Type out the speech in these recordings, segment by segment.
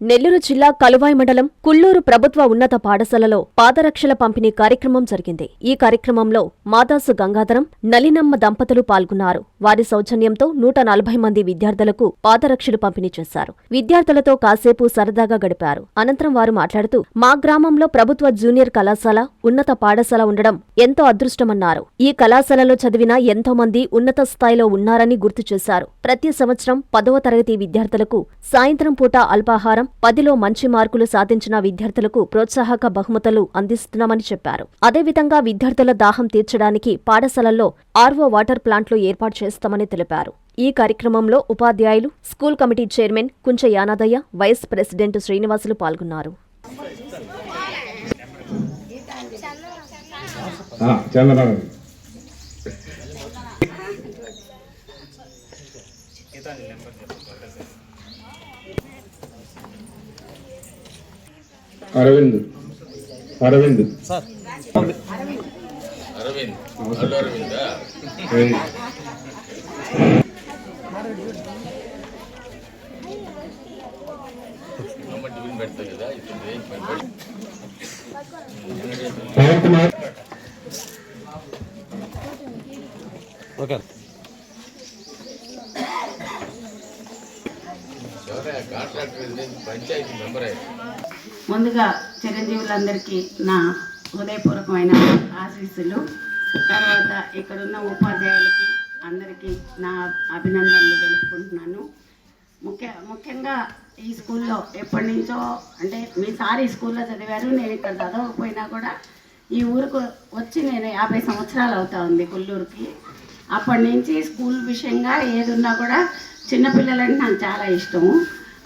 నెల్లూరు జిల్లా కలువాయి మండలం కుల్లూరు ప్రభుత్వ ఉన్నత పాఠశాలలో పాదరక్షల పంపిణీ కార్యక్రమం జరిగింది. ఈ కార్యక్రమంలో మాదాసు గంగాధరం, నలినమ్మ దంపతులు పాల్గొన్నారు. వారి సౌజన్యంతో 140 మంది విద్యార్థులకు పాదరక్షలు పంపిణీ చేశారు. విద్యార్థులతో కాసేపు సరదాగా గడిపారు. అనంతరం వారు మాట్లాడుతూ, మా గ్రామంలో ప్రభుత్వ జూనియర్ కళాశాల, ఉన్నత పాఠశాల ఉండడం ఎంతో అదృష్టమన్నారు. ఈ కళాశాలలో చదివిన ఎంతో మంది ఉన్నత స్థాయిలో ఉన్నారని గుర్తు చేశారు. ప్రతి సంవత్సరం 10వ తరగతి విద్యార్థులకు సాయంత్రం పూట అల్పాహారం, 10లో మంచి మార్కులు సాధించిన విద్యార్థులకు ప్రోత్సాహక బహుమతులు అందిస్తున్నామని చెప్పారు. అదేవిధంగా విద్యార్థుల దాహం తీర్చడానికి పాఠశాలల్లో ఆర్వో వాటర్ ప్లాంట్లు ఏర్పాటు చేస్తామని తెలిపారు. ఈ కార్యక్రమంలో ఉపాధ్యాయులు, స్కూల్ కమిటీ చైర్మన్ కుంచ యానాదయ్య, వైస్ ప్రెసిడెంట్ శ్రీనివాసులు పాల్గొన్నారు. అరవింద్ సార్ అరవింద్ అరవిందా అమ్మ టిఫిన్ పెడతాయి కదా ఓకే పంచాయతీ మెంబర్. ముందుగా చిరంజీవులందరికీ నా హృదయపూర్వకమైన ఆశీస్సులు. తర్వాత ఇక్కడున్న ఉపాధ్యాయులకి అందరికీ నా అభినందనలు తెలుపుకుంటున్నాను. ముఖ్యంగా ఈ స్కూల్లో ఎప్పటి నుంచో, అంటే మీ సార్ ఈ స్కూల్లో చదివారు, నేను ఇక్కడ చదవకపోయినా కూడా ఈ ఊరికి వచ్చి నేను 50 సంవత్సరాలు అవుతా ఉంది కుల్లూరుకి. అప్పటి నుంచి స్కూల్ విషయంగా ఏదున్నా కూడా చిన్నపిల్లలంటే నాకు చాలా ఇష్టము.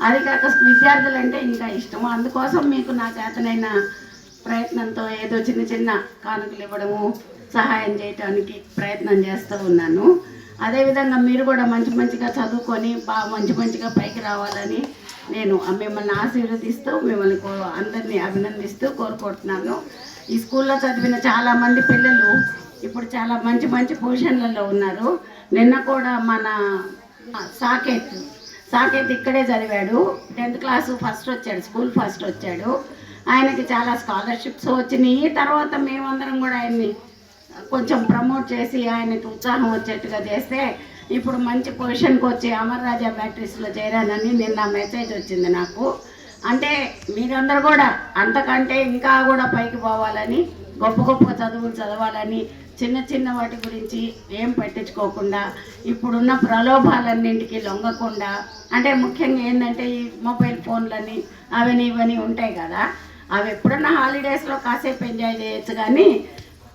అది కాక విద్యార్థులంటే ఇంకా ఇష్టము. అందుకోసం మీకు నా చేతనైన ప్రయత్నంతో ఏదో చిన్న చిన్న కానుకలు ఇవ్వడము, సహాయం చేయడానికి ప్రయత్నం చేస్తూ ఉన్నాను. అదేవిధంగా మీరు కూడా మంచిగా చదువుకొని మంచిగా పైకి రావాలని నేను మిమ్మల్ని ఆశీర్వదిస్తూ, మిమ్మల్ని అందరినీ అభినందిస్తూ కోరుకుంటున్నాను. ఈ స్కూల్లో చదివిన చాలామంది పిల్లలు ఇప్పుడు చాలా మంచి పొజిషన్లలో ఉన్నారు. నిన్న కూడా మన సాకేత్ ఇక్కడే చదివాడు, 10th క్లాసు ఫస్ట్ వచ్చాడు, స్కూల్ ఫస్ట్ వచ్చాడు. ఆయనకి చాలా స్కాలర్షిప్స్ వచ్చినాయి. తర్వాత మేమందరం కూడా ఆయన్ని కొంచెం ప్రమోట్ చేసి ఆయనకి ఉత్సాహం వచ్చేట్టుగా చేస్తే ఇప్పుడు మంచి పొజిషన్కి వచ్చి అమర్ రాజా బ్యాటరీస్లో చేరానని నిన్న మెసేజ్ వచ్చింది నాకు. అంటే మీరందరూ కూడా అంతకంటే ఇంకా కూడా పైకి పోవాలని, గొప్ప చదువులు చదవాలని, చిన్న వాటి గురించి ఏం పట్టించుకోకుండా, ఇప్పుడున్న ప్రలోభాలన్నింటికి లొంగకుండా, అంటే ముఖ్యంగా ఏంటంటే ఈ మొబైల్ ఫోన్లని ఇవని ఉంటాయి కదా, అవి ఎప్పుడన్నా హాలిడేస్లో కాసేపు ఎంజాయ్ చేయొచ్చు, కానీ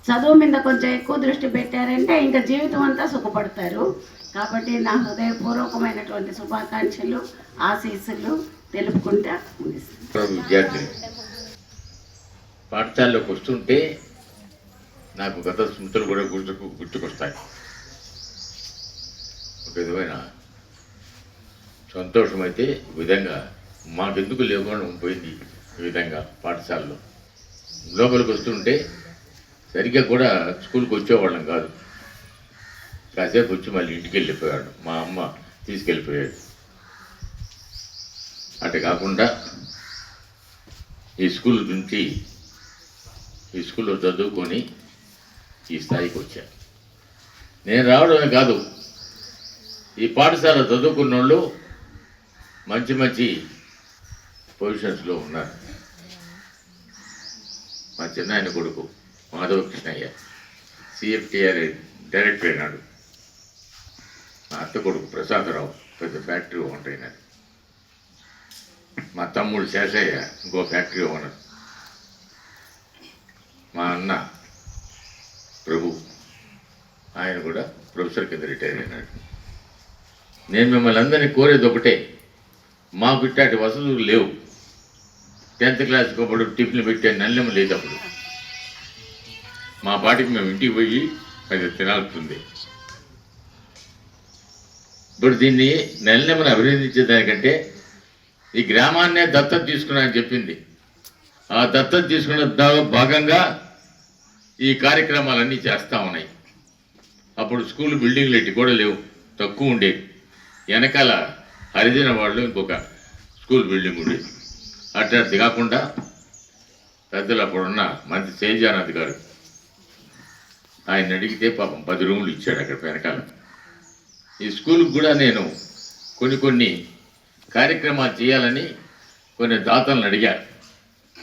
చదువు మీద కొంచెం ఎక్కువ దృష్టి పెట్టారంటే ఇంకా జీవితం అంతా సుఖపడతారు. కాబట్టి నా హృదయపూర్వకమైనటువంటి శుభాకాంక్షలు, ఆశీస్సులు తెలుపుకుంటా ముగిస్తాను. విద్యార్థులు పాఠశాలలోకి వస్తుంటే నాకు గత స్మృతులు కూడా గుర్తుకొస్తాయి. ఒక విధమైన సంతోషం అయితే విధంగా మాకెందుకు లేకుండా పోయింది. ఈ విధంగా పాఠశాలలో లోపలికి వస్తుంటే సరిగ్గా కూడా స్కూల్కి వచ్చేవాళ్ళం కాదు. కాసేపు వచ్చి మళ్ళీ ఇంటికి వెళ్ళిపోయాడు, మా అమ్మ తీసుకెళ్ళిపోయాడు. అటు కాకుండా ఈ స్కూల్ నుంచి, ఈ స్కూల్లో చదువుకొని ఈ స్థాయికి వచ్చాను. నేను రావడమే కాదు, ఈ పాఠశాల చదువుకున్న వాళ్ళు మంచి పొజిషన్స్లో ఉన్నారు. మా చిన్నాయన కొడుకు మాధవ కృష్ణయ్య CFTR డైరెక్టర్ అయినాడు. మా అత్త కొడుకు ప్రసాదరావు పెద్ద ఫ్యాక్టరీ ఓనర్ అయినాడు. మా తమ్ముడు శేషయ్య ఇంకో ఫ్యాక్టరీ ఓనర్. మా అన్న ప్రభు, ఆయన కూడా ప్రొఫెసర్ కింద రిటైర్ అయినాడు. నేను మిమ్మల్ని అందరినీ కోరేది ఒకటే, మాకు ఇట్లాంటి వసతులు లేవు. 10th క్లాస్కి అప్పుడు టిఫిన్ పెట్టే నల్లెమ్మ లేదు. అప్పుడు మా పాటికి మేము ఇంటికి పోయి అది తినాల్సింది. ఇప్పుడు దీన్ని నల్లెమ్మని అభినందించేదానికంటే ఈ గ్రామాన్నే దత్తత తీసుకున్నానని చెప్పింది. ఆ దత్తత తీసుకున్న భాగంగా ఈ కార్యక్రమాలన్నీ చేస్తూ ఉన్నాయి. అప్పుడు స్కూల్ బిల్డింగ్లు ఎట్టి కూడా లేవు, తక్కువ ఉండేది. వెనకాల హరిజన వాళ్ళు ఇంకొక స్కూల్ బిల్డింగ్ ఉండేది. అట్లాంటిది కాకుండా పెద్దలు అప్పుడున్న మంత్రి తేజానాథ్ గారు ఆయన అడిగితే పాపం 10 రూములు ఇచ్చాడు అక్కడ వెనకాల. ఈ స్కూల్కి కూడా నేను కొన్ని కార్యక్రమాలు చేయాలని కొన్ని దాతలను అడిగారు,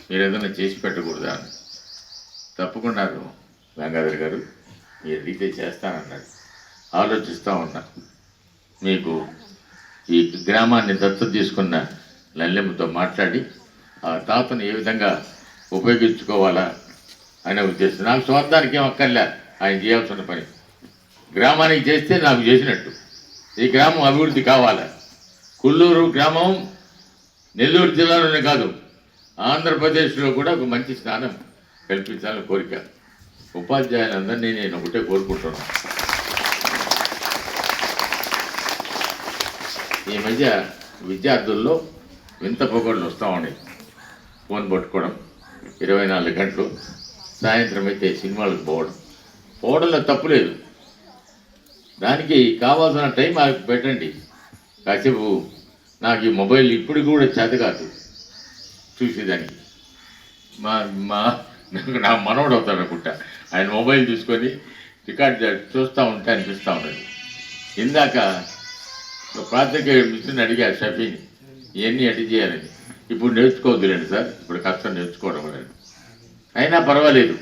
మీరు ఏదైనా చేసి పెట్టకూడదా అని. తప్పకుండా గంగాధర్ గారు మీరు అడిగితే చేస్తానన్నాడు. ఆలోచిస్తూ ఉన్నా. మీకు ఈ గ్రామాన్ని దత్తత తీసుకున్న లల్లెమ్మతో మాట్లాడి ఆ తాతను ఏ విధంగా ఉపయోగించుకోవాలా అనే ఉద్దేశం. నాకు స్వార్థానికి ఏం అక్కర్లే, ఆయన చేయాల్సిన పని గ్రామానికి చేస్తే నాకు చేసినట్టు. ఈ గ్రామం అభివృద్ధి కావాలి. కుల్లూరు గ్రామం నెల్లూరు జిల్లాలోనే కాదు, ఆంధ్రప్రదేశ్లో కూడా ఒక మంచి స్థానం కల్పించాలని కోరిక. ఉపాధ్యాయులందరినీ నేను ఒకటే కోరుకుంటున్నాను. ఈ మధ్య విద్యార్థుల్లో వింత పొగళ్ళు వస్తూ ఉన్నాయి. ఫోన్ పట్టుకోవడం 24 గంటలు, సాయంత్రం అయితే సినిమాలకు పోవడంలో తప్పులేదు. దానికి కావాల్సిన టైం నాకు పెట్టండి. కాసేపు నాకు ఈ మొబైల్ ఇప్పుడు కూడా చేత కాదు చూసేదానికి. నా మనవడు అవుతాడు అనుకుంటా, ఆయన మొబైల్ చూసుకొని రికార్డ్ చూస్తూ ఉంటే అనిపిస్తూ ఉన్నది. ఇందాక పాత్రికేయుడు మిషన్ అడిగారు షఫీని, ఇవన్నీ అటు చేయాలని. ఇప్పుడు నేర్చుకోవద్దులేండి సార్, ఇప్పుడు కష్టం నేర్చుకోవడం అని. అయినా పర్వాలేదు.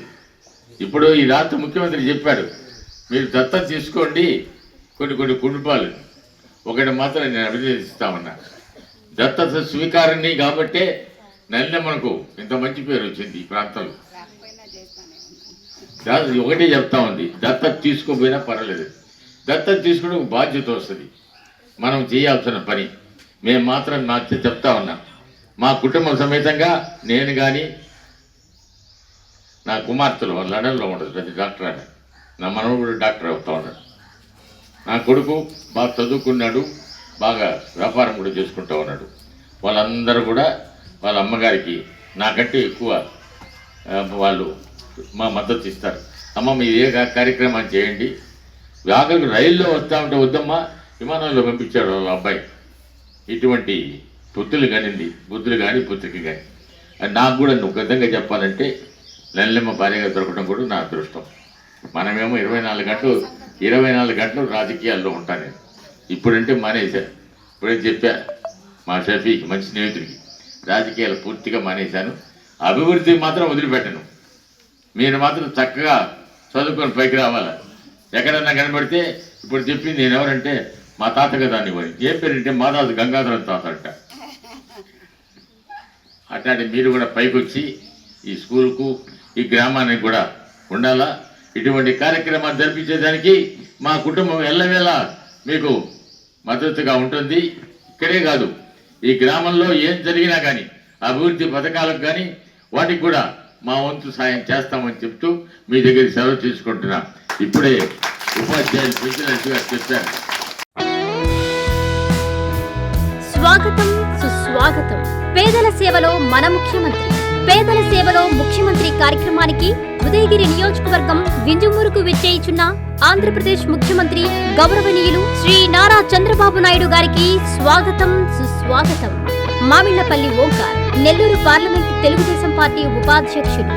ఇప్పుడు ఈ రాష్ట్ర ముఖ్యమంత్రి చెప్పాడు, మీరు దత్తత తీసుకోండి కొన్ని కుటుంబాలు. ఒకటి మాత్రం నేను అభినందిస్తామన్నా, దత్తత స్వీకారాన్ని కాబట్టే నల్లెమ్మకు ఇంత మంచి పేరు వచ్చింది ఈ ప్రాంతంలో. ఒకటే చెప్తా ఉంది, దత్తత తీసుకోపోయినా పర్వాలేదు, దత్తత తీసుకునే బాధ్యత వస్తుంది. మనం చేయాల్సిన పని మేము మాత్రం చెప్తా ఉన్నాం. మా కుటుంబం సమేతంగా నేను కానీ నా కుమార్తెలు లండన్లో ఉండదు, ప్రతి డాక్టర్ అని. నా మనవడు డాక్టర్ అవుతా ఉన్నాడు. నా కొడుకు బాగా చదువుకున్నాడు, బాగా వ్యాపారం కూడా చేసుకుంటూ ఉన్నాడు. వాళ్ళందరూ కూడా వాళ్ళ అమ్మగారికి నాకంటే ఎక్కువ వాళ్ళు మా మద్దతు ఇస్తారు. అమ్మ మీరు ఏ కార్యక్రమాన్ని చేయండి. ఆఖరికి రైల్లో వస్తూ ఉంటే వద్దమ్మా విమానంలో పంపించాడు వాళ్ళ అబ్బాయి. ఇటువంటి బుద్ధులు కానీ పుత్రిక కానీ. నాకు కూడా ఒక విధంగా చెప్పాలంటే లల్లెమ్మ భార్యగా దొరకడం కూడా నా అదృష్టం. మనమేమో 24 గంటలు రాజకీయాల్లో ఉంటాను నేను. ఇప్పుడంటే మానేశాను. ఇప్పుడే చెప్పా మా షఫీకి, మంచి స్నేహితుడికి, రాజకీయాలు పూర్తిగా మానేశాను. అభివృద్ధి మాత్రం వదిలిపెట్టను. మీరు మాత్రం చక్కగా చదువుకొని పైకి రావాలా. ఎక్కడన్నా కనబడితే ఇప్పుడు చెప్పింది నేను ఎవరంటే మా తాత కదా అని. ఏం పేరంటే మాదాసు గంగాధరం తాత అంట. అట్లాంటి మీరు కూడా పైకి వచ్చి ఈ స్కూల్కు ఈ గ్రామానికి కూడా ఉండాలా. ఇటువంటి కార్యక్రమాలు జరిపించేదానికి మా కుటుంబం ఎల్లవేళ మీకు మద్దతుగా ఉంటుంది. ఇక్కడే కాదు, ఈ గ్రామంలో ఏం జరిగినా కానీ అభివృద్ధి పథకాలకు కానీ వాటికి కూడా మా వంతు సాయం చేస్తామని చెప్తూ మీ దగ్గర సెలవు తీసుకుంటున్నా. ఇప్పుడే ఉపాధ్యాయులు పెంచినట్టుగా చెప్పారు. స్వాగతం సుస్వాగతం. పేదల సేవలో మన ముఖ్యమంత్రి, పేదల సేవలో ముఖ్యమంత్రి కార్యక్రమానికి ఉదయగిరి నియోజకవర్గం వింజమూరుకు విచ్చేయుచున్న ఆంధ్రప్రదేశ్ ముఖ్యమంత్రి గౌరవనీయులు శ్రీ నారా చంద్రబాబు నాయుడు గారికి స్వాగతం సుస్వాగతం. మామిళ్లపల్లి ఓంకార్, నెల్లూరు పార్లమెంట్ తెలుగుదేశం పార్టీ ఉపాధ్యక్షులు.